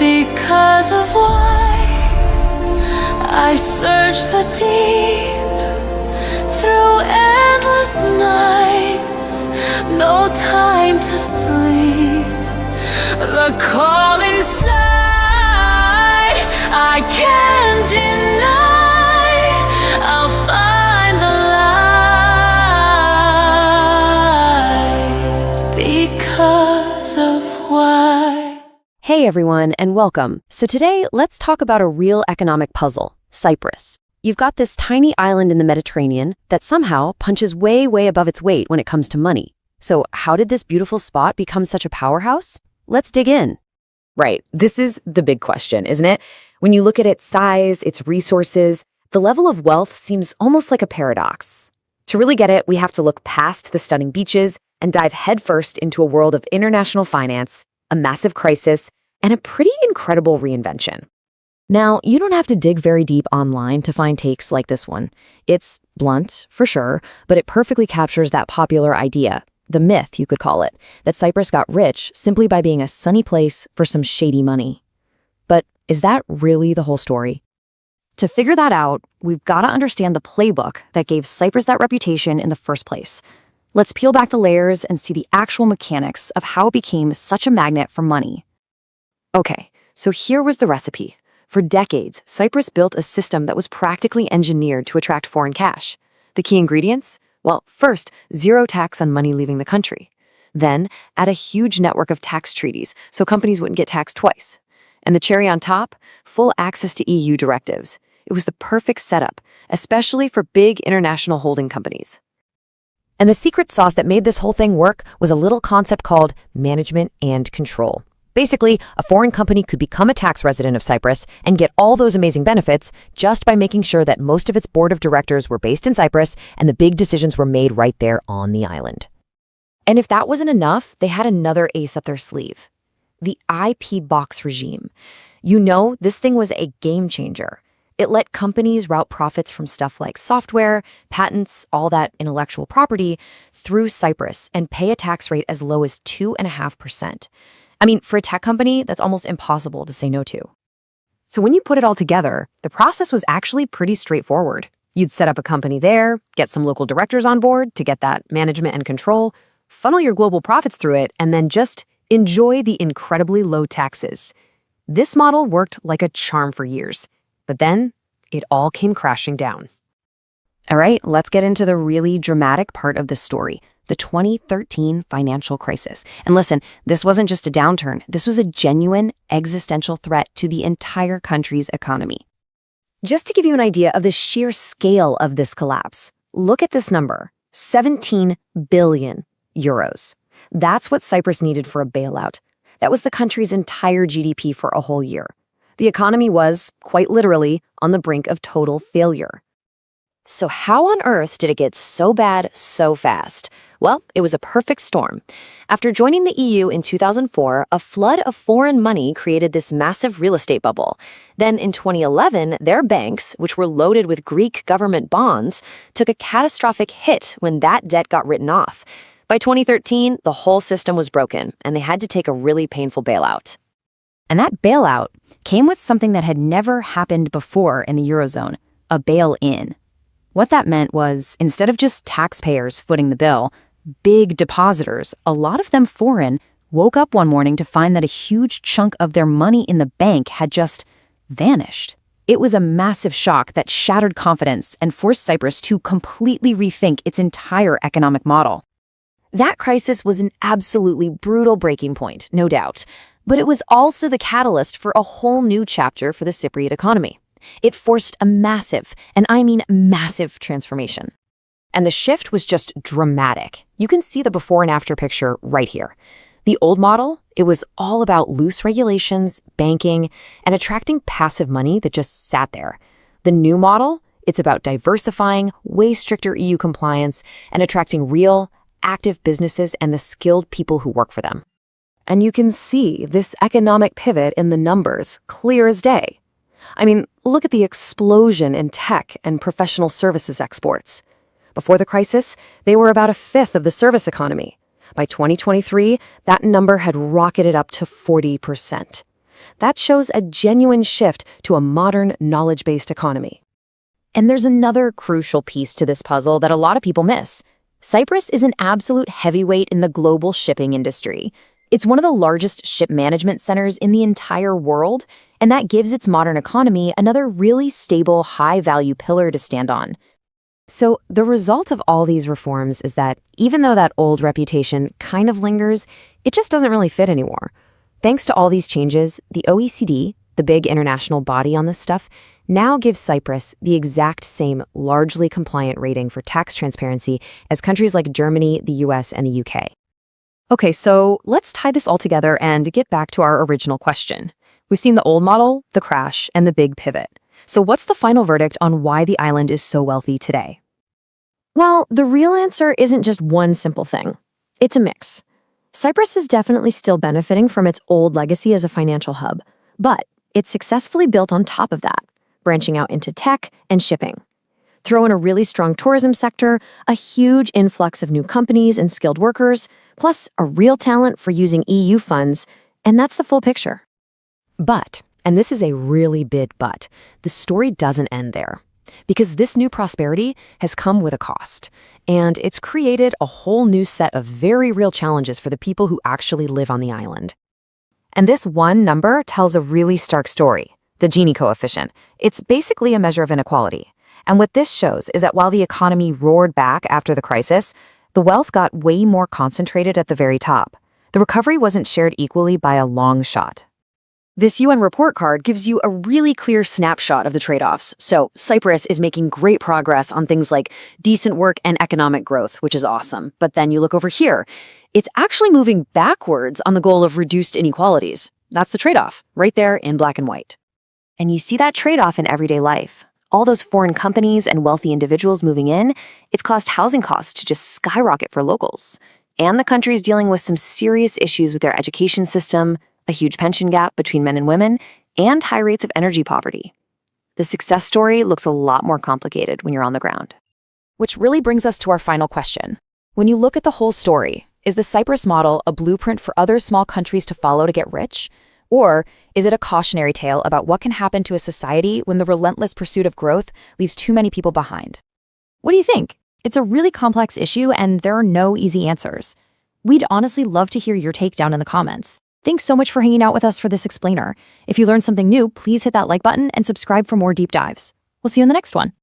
Because of why I search the deep through endless nights, no time to sleep. The call inside I can't deny. I'll find the light because of why. Hey everyone, and welcome. So today, let's talk about a real economic puzzle, Cyprus. You've got this tiny island in the Mediterranean that somehow punches way, way above its weight when it comes to money. So how did this beautiful spot become such a powerhouse? Let's dig in. Right, this is the big question, isn't it? When you look at its size, its resources, the level of wealth seems almost like a paradox. To really get it, we have to look past the stunning beaches and dive headfirst into a world of international finance, a massive crisis, and a pretty incredible reinvention. Now, you don't have to dig very deep online to find takes like this one. It's blunt, for sure, but it perfectly captures that popular idea, the myth, you could call it, that Cyprus got rich simply by being a sunny place for some shady money. But is that really the whole story? To figure that out, we've got to understand the playbook that gave Cyprus that reputation in the first place. Let's peel back the layers and see the actual mechanics of how it became such a magnet for money. Okay, so here was the recipe. For decades, Cyprus built a system that was practically engineered to attract foreign cash. The key ingredients? Well, first, zero tax on money leaving the country. Then, add a huge network of tax treaties so companies wouldn't get taxed twice. And the cherry on top? Full access to EU directives. It was the perfect setup, especially for big international holding companies. And the secret sauce that made this whole thing work was a little concept called management and control. Basically, a foreign company could become a tax resident of Cyprus and get all those amazing benefits just by making sure that most of its board of directors were based in Cyprus and the big decisions were made right there on the island. And if that wasn't enough, they had another ace up their sleeve. The IP box regime. You know, this thing was a game changer. It let companies route profits from stuff like software, patents, all that intellectual property through Cyprus and pay a tax rate as low as 2.5%. I mean, for a tech company, that's almost impossible to say no to. So when you put it all together, the process was actually pretty straightforward. You'd set up a company there, get some local directors on board to get that management and control, funnel your global profits through it, and then just enjoy the incredibly low taxes. This model worked like a charm for years, but then it all came crashing down. All right, let's get into the really dramatic part of this story. The 2013 financial crisis. And listen, this wasn't just a downturn. This was a genuine existential threat to the entire country's economy. Just to give you an idea of the sheer scale of this collapse, look at this number, 17 billion euros. That's what Cyprus needed for a bailout. That was the country's entire GDP for a whole year. The economy was, quite literally, on the brink of total failure. So how on earth did it get so bad so fast? Well, it was a perfect storm. After joining the EU in 2004, a flood of foreign money created this massive real estate bubble. Then in 2011, their banks, which were loaded with Greek government bonds, took a catastrophic hit when that debt got written off. By 2013, the whole system was broken, and they had to take a really painful bailout. And that bailout came with something that had never happened before in the Eurozone, a bail-in. What that meant was, instead of just taxpayers footing the bill, big depositors, a lot of them foreign, woke up one morning to find that a huge chunk of their money in the bank had just vanished. It was a massive shock that shattered confidence and forced Cyprus to completely rethink its entire economic model. That crisis was an absolutely brutal breaking point, no doubt, but it was also the catalyst for a whole new chapter for the Cypriot economy. It forced a massive, and I mean massive, transformation. And the shift was just dramatic. You can see the before and after picture right here. The old model, it was all about loose regulations, banking, and attracting passive money that just sat there. The new model, it's about diversifying, way stricter EU compliance, and attracting real, active businesses and the skilled people who work for them. And you can see this economic pivot in the numbers, clear as day. I mean, look at the explosion in tech and professional services exports. Before the crisis, they were about a fifth of the service economy. By 2023, that number had rocketed up to 40%. That shows a genuine shift to a modern, knowledge-based economy. And there's another crucial piece to this puzzle that a lot of people miss. Cyprus is an absolute heavyweight in the global shipping industry. It's one of the largest ship management centers in the entire world, and that gives its modern economy another really stable, high-value pillar to stand on. So the result of all these reforms is that even though that old reputation kind of lingers, it just doesn't really fit anymore. Thanks to all these changes, the OECD, the big international body on this stuff, now gives Cyprus the exact same largely compliant rating for tax transparency as countries like Germany, the US, and the UK. Okay, so let's tie this all together and get back to our original question. We've seen the old model, the crash, and the big pivot. So what's the final verdict on why the island is so wealthy today? Well, the real answer isn't just one simple thing. It's a mix. Cyprus is definitely still benefiting from its old legacy as a financial hub, but it's successfully built on top of that, branching out into tech and shipping. Throw in a really strong tourism sector, a huge influx of new companies and skilled workers, plus a real talent for using EU funds, and that's the full picture. But, and this is a really big but, the story doesn't end there. Because this new prosperity has come with a cost, and it's created a whole new set of very real challenges for the people who actually live on the island. And this one number tells a really stark story, the Gini coefficient. It's basically a measure of inequality. And what this shows is that while the economy roared back after the crisis, the wealth got way more concentrated at the very top. The recovery wasn't shared equally by a long shot. This UN report card gives you a really clear snapshot of the trade-offs. So Cyprus is making great progress on things like decent work and economic growth, which is awesome. But then you look over here, it's actually moving backwards on the goal of reduced inequalities. That's the trade-off, right there in black and white. And you see that trade-off in everyday life. All those foreign companies and wealthy individuals moving in, it's caused housing costs to just skyrocket for locals. And the country's dealing with some serious issues with their education system, a huge pension gap between men and women, and high rates of energy poverty. The success story looks a lot more complicated when you're on the ground. Which really brings us to our final question. When you look at the whole story, is the Cyprus model a blueprint for other small countries to follow to get rich? Or is it a cautionary tale about what can happen to a society when the relentless pursuit of growth leaves too many people behind? What do you think? It's a really complex issue and there are no easy answers. We'd honestly love to hear your take down in the comments. Thanks so much for hanging out with us for this explainer. If you learned something new, please hit that like button and subscribe for more deep dives. We'll see you in the next one.